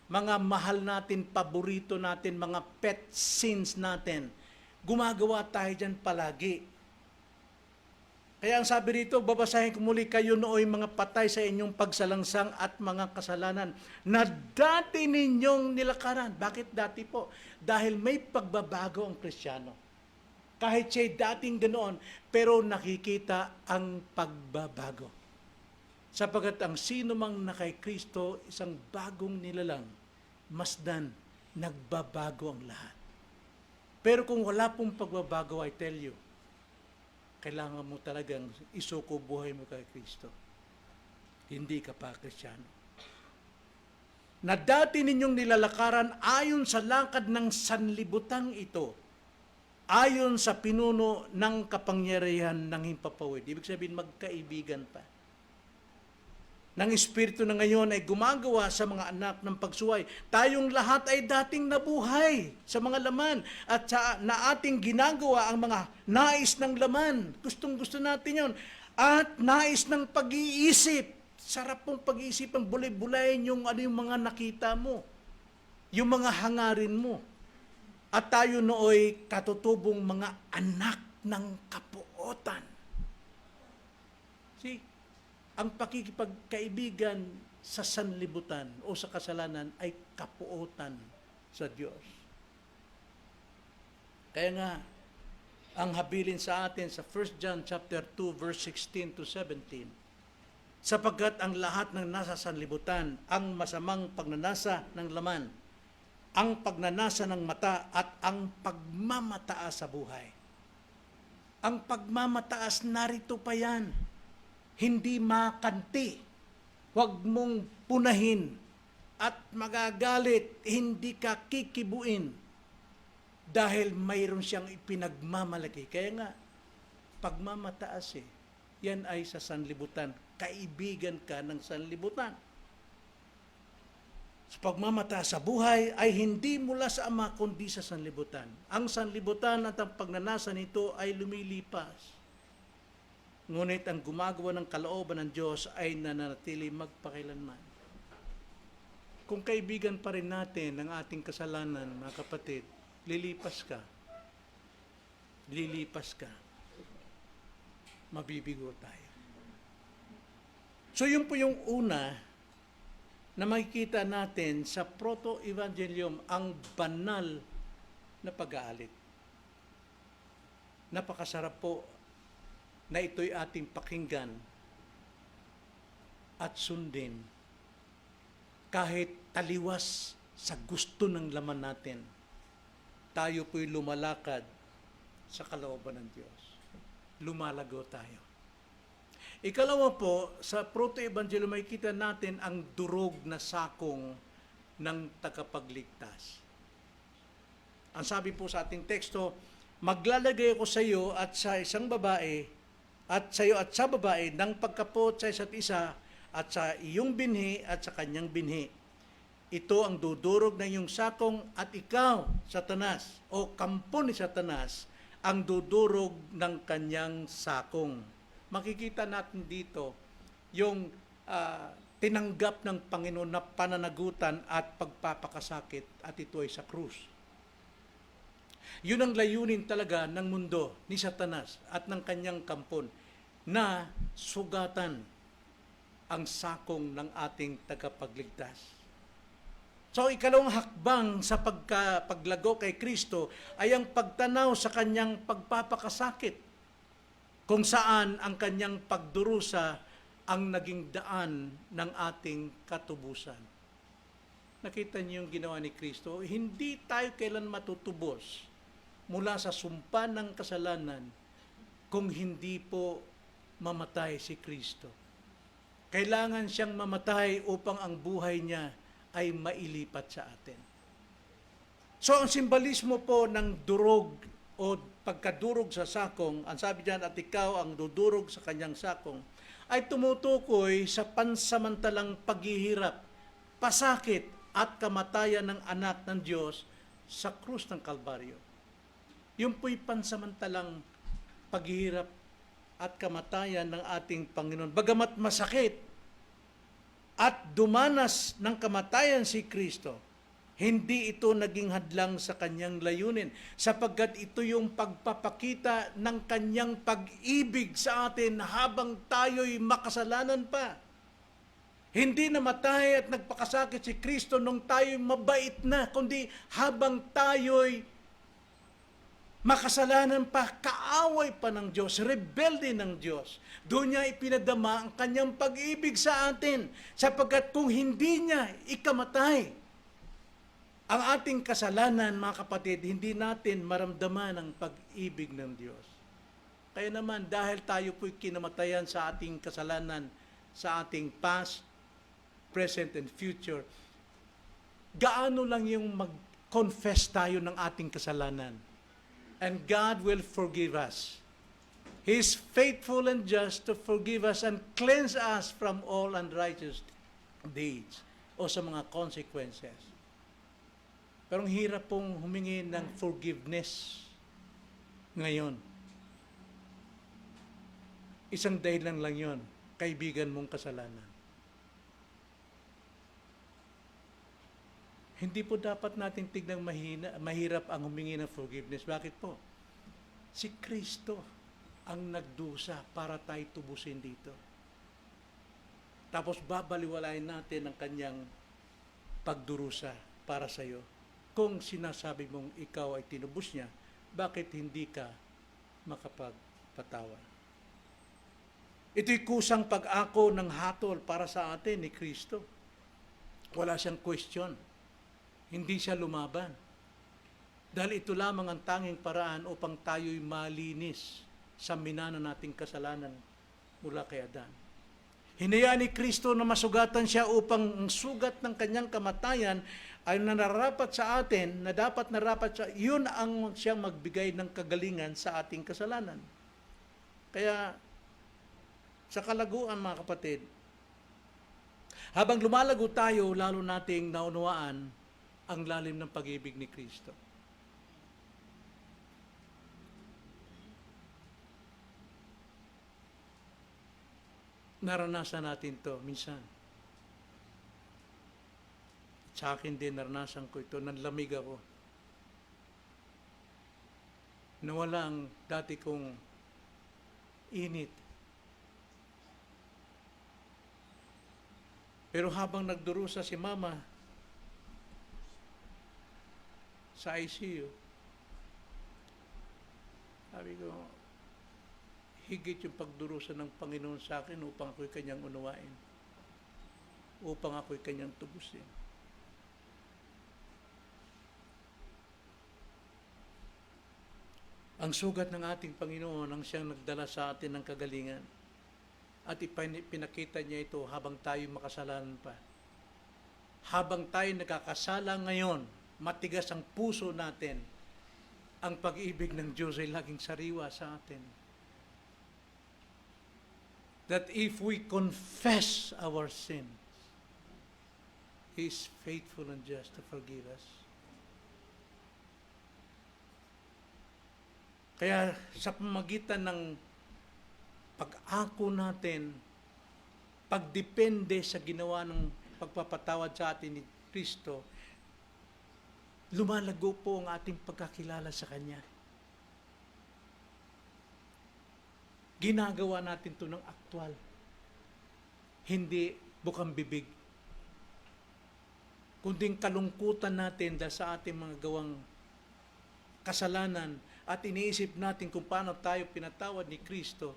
mga mahal natin, paborito natin, mga pet sins natin. Gumagawa tayo dyan palagi. Kaya ang sabi rito, babasahin ko muli, kayo nooy mga patay sa inyong pagsalangsang at mga kasalanan na dati ninyong nilakaran. Bakit dati po? Dahil may pagbabago ang Kristiyano. Kahit siya'y dating ganoon, pero nakikita ang pagbabago. Sapagat ang sino mang na kay Kristo, isang bagong nilalang, masdan, nagbabago ang lahat. Pero kung wala pong pagbabago, I tell you, kailangan mo talagang isuko buhay mo kay Kristo. Hindi ka pa Kristiyano. Na dati ninyong nilalakaran ayon sa lakad ng sanlibutang ito, ayon sa pinuno ng kapangyarihan ng himpapawid. Ibig sabihin, magkaibigan pa. Ng Espiritu na ngayon ay gumagawa sa mga anak ng pagsuway. Tayong lahat ay dating nabuhay sa mga laman at na ating ginagawa ang mga nais ng laman. Gustong-gusto natin yon. At nais ng pag-iisip. Sarap pong pag-iisip ang bulay-bulayin yung mga nakita mo. Yung mga hangarin mo. At tayo nooy katutubong mga anak ng kapuotan. See? Ang pakikipagkaibigan sa sanlibutan o sa kasalanan ay kapuotan sa Diyos. Kaya nga, ang habilin sa atin sa 1 John chapter 2 verse 16 to 17, sapagkat ang lahat ng nasa sanlibutan, ang masamang pagnanasa ng laman, ang pagnanasa ng mata at ang pagmamataas sa buhay. Ang pagmamataas, narito pa yan. Hindi makanti. Huwag mong punahin at magagalit, hindi ka kikibuin dahil mayroon siyang ipinagmamalaki. Kaya nga, pagmamataas yan ay sa sanlibutan. Kaibigan ka ng sanlibutan. Sa pagmamataas sa buhay ay hindi mula sa Ama kundi sa sanlibutan. Ang sanlibutan at ang pagnanasa nito ay lumilipas. Ngunit ang gumagawa ng kalooban ng Diyos ay nananatili magpakailanman. Kung kaibigan pa rin natin ang ating kasalanan, mga kapatid, lilipas ka. Lilipas ka. Mabibigo tayo. So yun po yung una na makikita natin sa proto-evangelium, ang banal na pag-aalit. Napakasarap po na ito'y ating pakinggan at sundin kahit taliwas sa gusto ng laman natin. Tayo po'y lumalakad sa kalooban ng Diyos. Lumalago tayo. Ikalawa po, sa proto-evangelyo makikita natin ang durog na sakong ng tagapagligtas. Ang sabi po sa ating teksto, maglalagay ako sa iyo at sa isang babae at sa iyo at sa babae ng pagkapot sa isa't isa at sa iyong binhi at sa kanyang binhi. ito ang dudurog ng iyong sakong at ikaw, Satanas, o kampo ni Satanas, ang dudurog ng kanyang sakong. Makikita natin dito yung tinanggap ng Panginoon na pananagutan at pagpapakasakit at ito ay sa krus. Yun ang layunin talaga ng mundo ni Satanas at ng kanyang kampon na sugatan ang sakong ng ating tagapagligtas. So, ikalawang hakbang sa paglago kay Kristo ay ang pagtanaw sa kanyang pagpapakasakit, kung saan ang kanyang pagdurusa ang naging daan ng ating katubusan. Nakita niyo yung ginawa ni Kristo? Hindi tayo kailan matutubos mula sa sumpa ng kasalanan kung hindi po mamatay si Kristo. Kailangan siyang mamatay upang ang buhay niya ay mailipat sa atin. So, ang simbalismo po ng durog o pagkadurog sa sakong, ang sabi diyan, at ikaw ang dudurog sa kanyang sakong, ay tumutukoy sa pansamantalang paghihirap, pasakit at kamatayan ng anak ng Diyos sa krus ng Kalbaryo. Yung po'y pansamantalang paghihirap at kamatayan ng ating Panginoon. Bagamat masakit at dumanas ng kamatayan si Kristo, hindi ito naging hadlang sa kanyang layunin, sapagkat ito yung pagpapakita ng kanyang pag-ibig sa atin habang tayo'y makasalanan pa. Hindi namatay at nagpakasakit si Kristo nung tayo'y mabait na, kundi habang tayo'y makasalanan pa, kaaway pa ng Diyos, rebelde ng Diyos. Doon niya ipinadama ang kanyang pag-ibig sa atin, sapagkat kung hindi niya ikamatay ang ating kasalanan, mga kapatid, hindi natin maramdaman ang pag-ibig ng Diyos. Kaya naman, dahil tayo po'y kinamatayan sa ating kasalanan, sa ating past, present, and future, gaano lang yung mag-confess tayo ng ating kasalanan? And God will forgive us. He is faithful and just to forgive us and cleanse us from all unrighteous deeds o sa mga consequences. Pero ang hirap pong humingi ng forgiveness ngayon. Isang dahilan lang yon, kaibigan mong kasalanan. Hindi po dapat natin tignang mahirap ang humingi ng forgiveness. Bakit po? Si Kristo ang nagdusa para tayo tubusin dito. Tapos babaliwalain natin ang kanyang pagdurusa para sa iyo. Kung sinasabi mong ikaw ay tinubos niya, bakit hindi ka makapagpatawad? Ito'y kusang pag-ako ng hatol para sa atin ni Kristo. Wala siyang question. Hindi siya lumaban. Dahil ito lamang ang tanging paraan upang tayo'y malinis sa minana nating kasalanan mula kay Adan. Hinayaan ni Kristo na masugatan siya upang ang sugat ng kanyang kamatayan ay nararapat sa atin, na dapat narapat siya, yun ang siyang magbigay ng kagalingan sa ating kasalanan. Kaya, sa kalaguan mga kapatid, habang lumalago tayo, lalo nating naunawaan ang lalim ng pag-ibig ni Kristo. Naranasan natin to minsan. Sa akin din, naranasan ko ito. Nanlamig ako. Nawala ang dati kong init. Pero habang nagdurusa si Mama sa ICU, sabi ko, higit yung pagdurusa ng Panginoon sa akin upang ako'y kanyang unawain. Upang ako'y kanyang tubusin. Ang sugat ng ating Panginoon ang siyang nagdala sa atin ng kagalingan. At pinakita niya ito habang tayo makasalanan pa. Habang tayo nagkakasala ngayon, matigas ang puso natin, ang pag-ibig ng Diyos ay laging sariwa sa atin. That if we confess our sins, He is faithful and just to forgive us. Kaya sa pamagitan ng pag-ako natin, pagdepende sa ginawa ng pagpapatawad sa atin ni Kristo, lumalago po ang ating pagkakilala sa Kanya. Ginagawa natin ito ng aktwal, hindi bukang bibig. Kunding kalungkutan natin dahil sa ating mga gawang kasalanan at iniisip natin kung paano tayo pinatawad ni Kristo,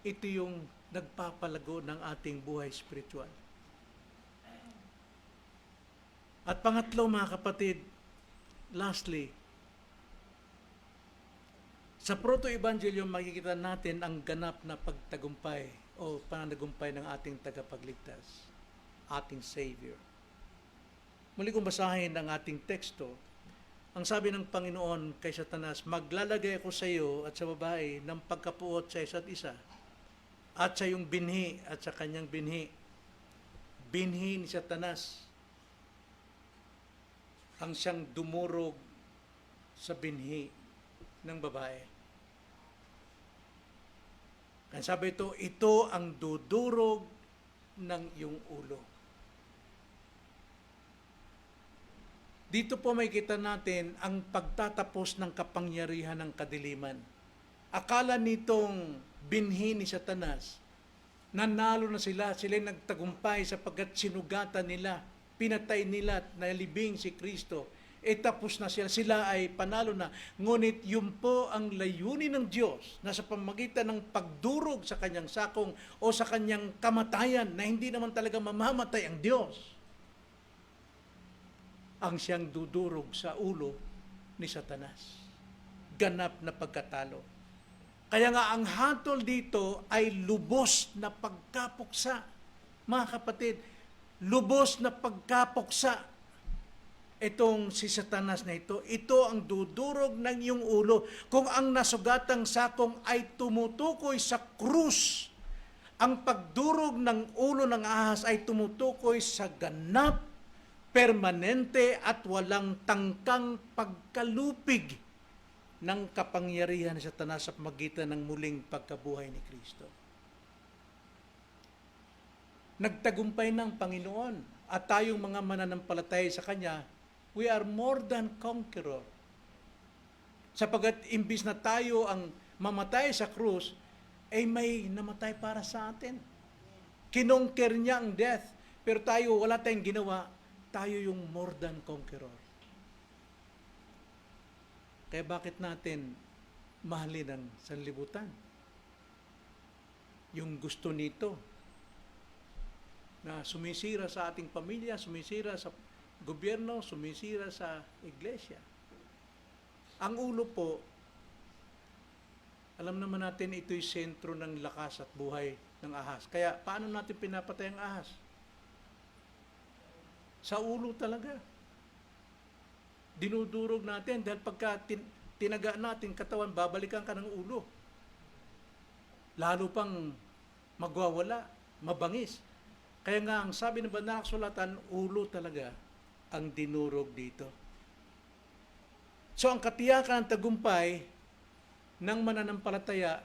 ito yung nagpapalago ng ating buhay spiritual. At pangatlo, mga kapatid, lastly, sa proto-evangelyo makikita natin ang ganap na pagtagumpay o pananagumpay ng ating tagapagligtas, ating Savior. Muli kong basahin ang ating teksto. Ang sabi ng Panginoon kay Satanas, maglalagay ako sa iyo at sa babae ng pagkapuot sa isa't isa, at sa iyong binhi at sa kanyang binhi. Binhi ni Satanas ang siyang dumurog sa binhi ng babae. Kaya sabi ito ang dudurog ng iyong ulo. Dito po may kita natin ang pagtatapos ng kapangyarihan ng kadiliman. Akala nitong binhi ni Satanas, nanalo na sila'y nagtagumpay sapagkat sinugatan nila, pinatay nila at nalibing si Kristo. Tapos na sila ay panalo na. Ngunit yun po ang layunin ng Diyos na sa pamamagitan ng pagdurog sa kanyang sakong o sa kanyang kamatayan na hindi naman talaga mamamatay ang Diyos, ang siyang dudurog sa ulo ni Satanas. Ganap na pagkatalo. Kaya nga ang hatol dito ay lubos na pagkapuksa. Mga kapatid, lubos na pagkapuksa. Itong si Satanas na ito ang dudurog ng iyong ulo. Kung ang nasugatang sakong ay tumutukoy sa krus, ang pagdurog ng ulo ng ahas ay tumutukoy sa ganap, permanente at walang tangkang pagkalupig ng kapangyarihan ni Satanas sa pamagitan ng muling pagkabuhay ni Kristo. Nagtagumpay ng Panginoon at tayong mga mananampalataya sa Kanya, we are more than conqueror. Sapagat imbis na tayo ang mamatay sa krus, ay may namatay para sa atin. Kinongker niya ang death, pero tayo wala tayong ginawa, tayo yung more than conqueror. Kaya bakit natin mahalin ang sanlibutan? Yung gusto nito na sumisira sa ating pamilya, sumisira sa gobyerno, sumisira sa iglesia. Ang ulo po, alam naman natin ito'y sentro ng lakas at buhay ng ahas. Kaya paano natin pinapatay ang ahas? Sa ulo talaga. Dinudurog natin dahil pagka tinaga natin katawan, babalikan ka ng ulo. Lalo pang magwawala, mabangis. Kaya nga ang sabi ng banal na kasulatan, ulo talaga ang dinurog dito. So ang katiyakan ng tagumpay ng mananampalataya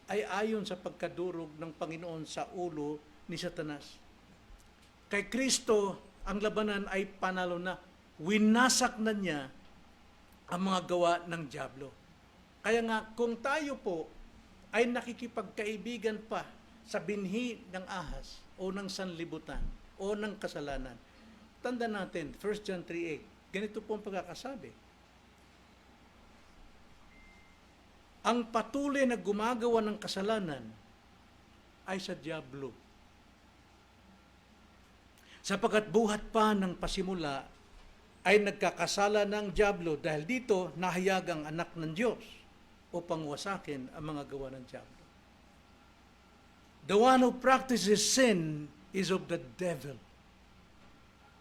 ay ayon sa pagkadurog ng Panginoon sa ulo ni Satanas. Kay Kristo, ang labanan ay panalo na. Winasak na niya ang mga gawa ng dyablo. Kaya nga, kung tayo po ay nakikipagkaibigan pa sa binhi ng ahas o ng sanlibutan o ng kasalanan, tanda natin, 1 John 3:8, ganito po ang pagkakasabi. Ang patuloy na gumagawa ng kasalanan ay sa dyablo. Sapagkat buhat pa ng pasimula ay nagkakasala ng dyablo dahil dito nahayag ang anak ng Diyos upang wasakin ang mga gawa ng dyablo. The one who practices sin is of the devil.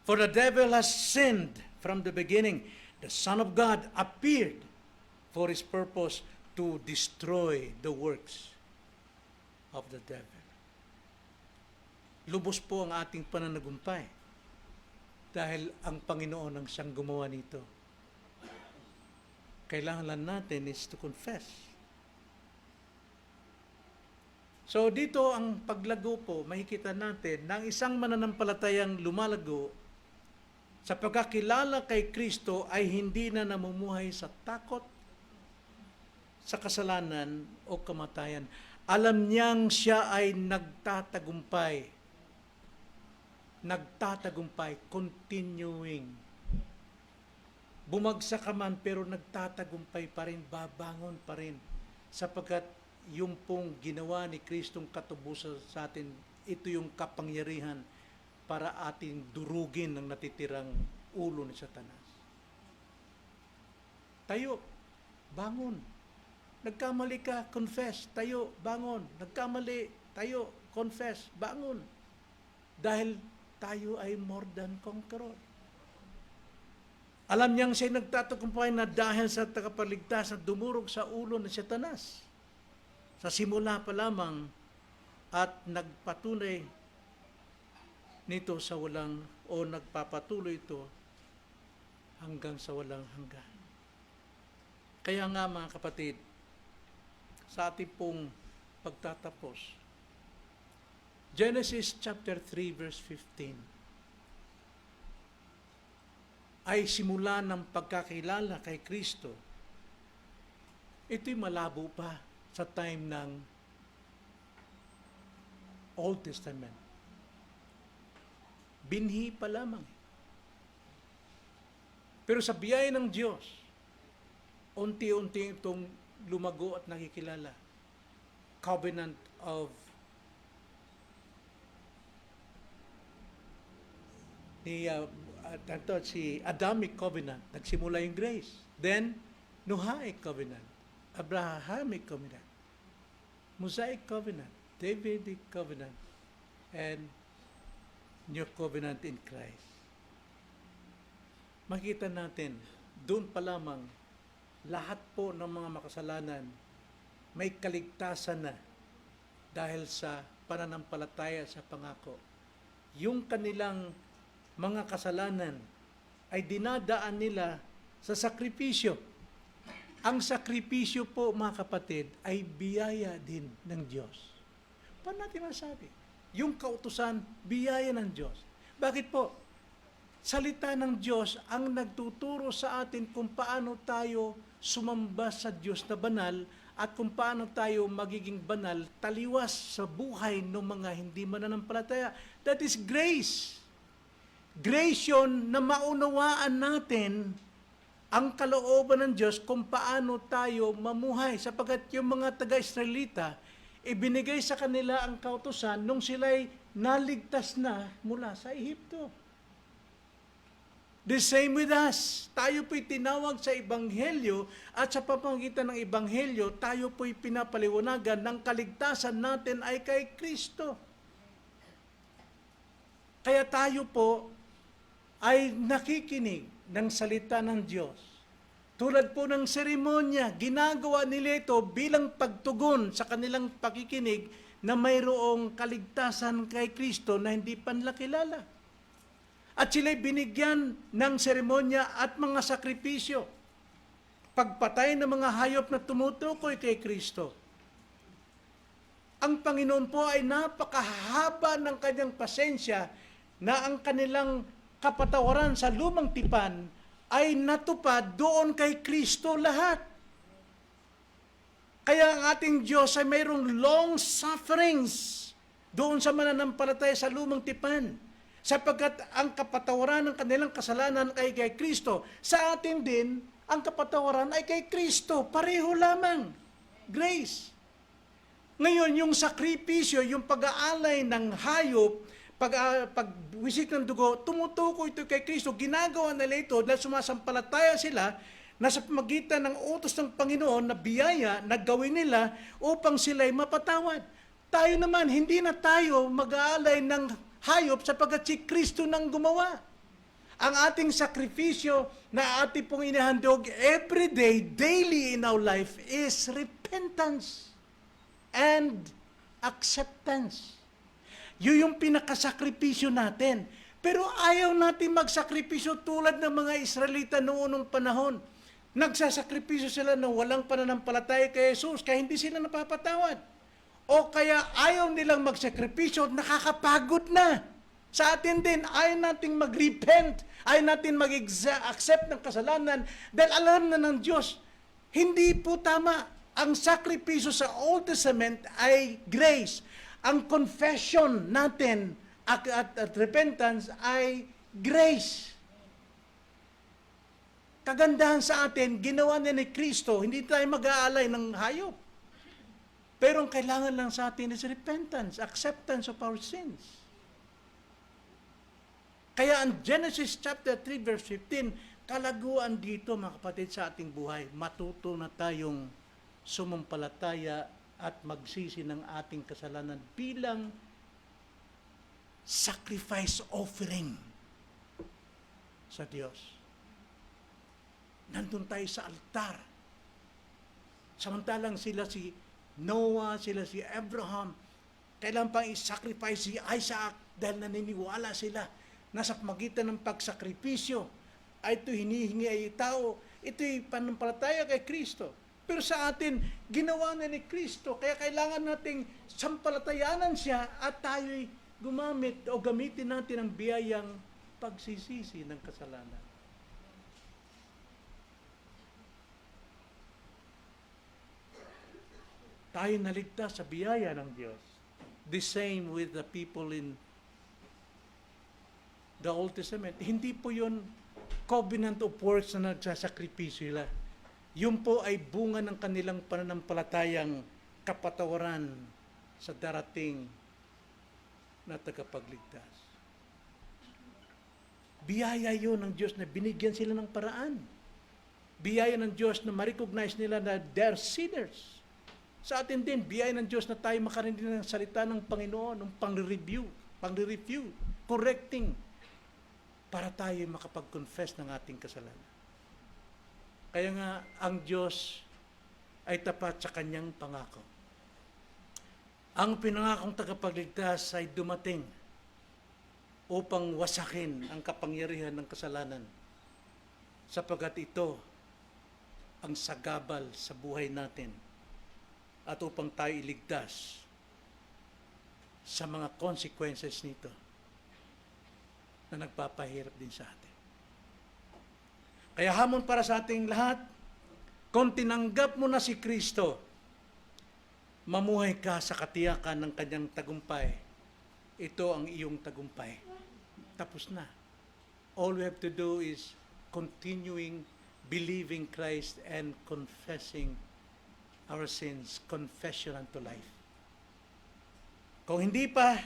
For the devil has sinned from the beginning. The Son of God appeared for His purpose to destroy the works of the devil. Lubos po ang ating pananagumpay. Dahil ang Panginoon ang siyang gumawa nito. Kailangan lang natin is to confess. So dito ang paglago po, makikita natin na ang isang mananampalatayang lumalago sa pagkakilala kay Kristo ay hindi na namumuhay sa takot, sa kasalanan o kamatayan. Alam niyang siya ay nagtatagumpay, continuing. Bumagsak ka man pero nagtatagumpay pa rin, babangon pa rin. Sapagkat yung pong ginawa ni Kristong katubusan sa atin, ito yung kapangyarihan para ating durugin ang natitirang ulo ni Satanas. Tayo, bangon. Nagkamali ka, confess. Tayo, bangon. Nagkamali, tayo, confess. Bangon. Dahil tayo ay more than conqueror. Alam niyang siya nagtatagumpay na dahil sa tagapagligtas na dumurog sa ulo ni Satanas. Sa simula pa lamang at nagpatunay nito sa walang o nagpapatuloy ito hanggang sa walang hanggan. Kaya nga mga kapatid, sa ating pong pagtatapos, Genesis chapter 3 verse 15 ay simula ng pagkakilala kay Kristo. Ito'y malabo pa sa time ng Old Testament. Binhi pa lamang. Pero sa biyaya ng Diyos, unti-unti itong lumago at nakikilala. Covenant of si Adamic Covenant, nagsimula yung grace. Then, Noahic Covenant, Abrahamic Covenant, Mosaic Covenant, Davidic Covenant, and New Covenant in Christ. Makita natin, doon pa lamang, lahat po ng mga makasalanan may kaligtasan na dahil sa pananampalataya sa pangako. Yung kanilang mga kasalanan ay dinadaan nila sa sakripisyo. Ang sakripisyo po, mga kapatid, ay biyaya din ng Diyos. Paano natin masabi? Yung kautusan, biyaya ng Diyos. Bakit po? Salita ng Diyos ang nagtuturo sa atin kung paano tayo sumamba sa Diyos na banal at kung paano tayo magiging banal taliwas sa buhay ng mga hindi mananampalataya. That is grace. Grace yun na maunawaan natin ang kalooban ng Diyos kung paano tayo mamuhay. Sapagkat yung mga taga-Israelita, ibinigay sa kanila ang kautusan nung sila'y naligtas na mula sa Ehipto. The same with us. Tayo po'y tinawag sa Ebanghelyo at sa pamamagitan ng Ebanghelyo, tayo po'y pinapaliwanagan ng kaligtasan natin ay kay Kristo. Kaya tayo po ay nakikinig ng salita ng Diyos. Tulad po ng seremonya, ginagawa nila ito bilang pagtugon sa kanilang pakikinig na mayroong kaligtasan kay Kristo na hindi panlakilala. At sila'y binigyan ng seremonya at mga sakripisyo. Pagpatay ng mga hayop na tumutukoy kay Kristo. Ang Panginoon po ay napakahaba ng kanyang pasensya na ang kanilang kapatawaran sa lumang tipan ay natupad doon kay Kristo lahat. Kaya ang ating Diyos ay mayroong long sufferings doon sa mananampalataya sa lumang tipan. Sapagkat ang kapatawaran ng kanilang kasalanan ay kay Kristo. Sa atin din, ang kapatawaran ay kay Kristo. Pareho lamang. Grace. Ngayon, yung sakripisyo, yung pag-aalay ng hayop, pagwisik ng dugo, tumutukoy ito kay Kristo. Ginagawa nila ito dahil sumasampalataya sila na sa pamagitan ng utos ng Panginoon na biyaya na gawin nila upang sila'y mapatawad. Tayo naman, hindi na tayo mag-aalay ng hayop sapagkat si Kristo nang gumawa. Ang ating sakripisyo na ating pong inihandog everyday, daily in our life is repentance and acceptance. Yun yung pinakasakripisyo natin. Pero ayaw natin magsakripisyo tulad ng mga Israelita noong unang panahon. Nagsasakripisyo sila na walang pananampalataya kay Jesus kaya hindi sila napapatawad. O kaya ayaw nilang magsakripisyo, nakakapagod na. Sa atin din, ayaw nating mag-repent, ayaw natin mag-accept ng kasalanan dahil alam na ng Diyos, hindi po tama. Ang sakripisyo sa Old Testament ay grace. Ang confession natin at repentance ay grace. Kagandahan sa atin, ginawa niya ni Kristo, hindi tayo mag-aalay ng hayop. Pero ang kailangan lang sa atin is repentance, acceptance of our sins. Kaya ang Genesis chapter 3 verse 15, kalaguan dito mga kapatid sa ating buhay, matuto na tayong sumampalataya at magsisi ng ating kasalanan bilang sacrifice offering sa Diyos. Nandun tayo sa altar. Samantalang sila si Noah, sila si Abraham, kailan pang i-sacrifice si Isaac dahil naniniwala sila na sa magitan ng pagsakripisyo ay ito hinihingi ay tao, ito'y panampalataya kay Kristo. Pero sa atin, ginawa na ni Kristo, kaya kailangan nating sampalatayanan siya at tayo'y gumamit o gamitin natin ang biyayang pagsisisi ng kasalanan. Tayo naligtas sa biyaya ng Diyos. The same with the people in the Old Testament. Hindi po yun covenant of works na nagsasakripisyo sila. Yun po ay bunga ng kanilang pananampalatayang kapatawaran sa darating na tagapagligtas. Biyaya yun ng Diyos na binigyan sila ng paraan. Biyaya ng Diyos na ma-recognize nila na they're sinners. Sa atin din, biyaya ng Diyos na tayo makarinig ng salita ng Panginoon, ng pang-review, correcting, para tayo makapag-confess ng ating kasalanan. Kaya nga, ang Diyos ay tapat sa kanyang pangako. Ang pinangakong tagapagligtas ay dumating upang wasakin ang kapangyarihan ng kasalanan, sapagkat ito ang sagabal sa buhay natin at upang tayo iligtas sa mga consequences nito na nagpapahirap din sa atin. Kaya hamon para sa ating lahat, kung tinanggap mo na si Kristo, mamuhay ka sa katiyakan ng kanyang tagumpay. Ito ang iyong tagumpay. Tapos na. All we have to do is continuing believing Christ and confessing our sins, confession unto life. Kung hindi ka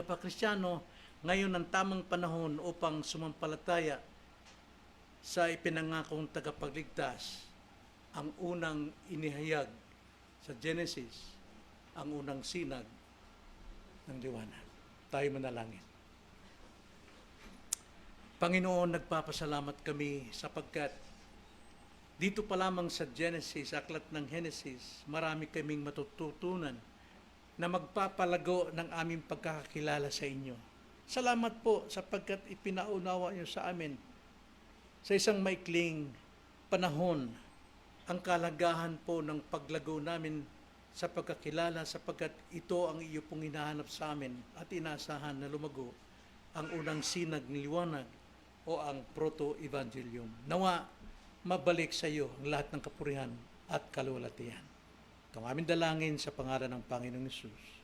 pa Kristiyano, ngayon ang tamang panahon upang sumampalataya sa ipinangakong tagapagligtas, ang unang inihayag sa Genesis, ang unang sinag ng liwanag. Tayo manalangin. Panginoon, nagpapasalamat kami sapagkat dito pa lamang sa Genesis, aklat ng Genesis, marami kaming matututunan na magpapalago ng aming pagkakakilala sa inyo. Salamat po sapagkat ipinaunawa niyo sa amin sa isang maikling panahon ang kalagahan po ng paglago namin sa pagkakilala sapagkat ito ang iyo pong hinahanap sa amin at inaasahan na lumago ang unang sinag ng liwanag o ang proto-evangelium. Nawa, mabalik sa iyo ang lahat ng kapurihan at kaluwalhatian. Ito ang aming dalangin sa pangalan ng Panginoong Hesus.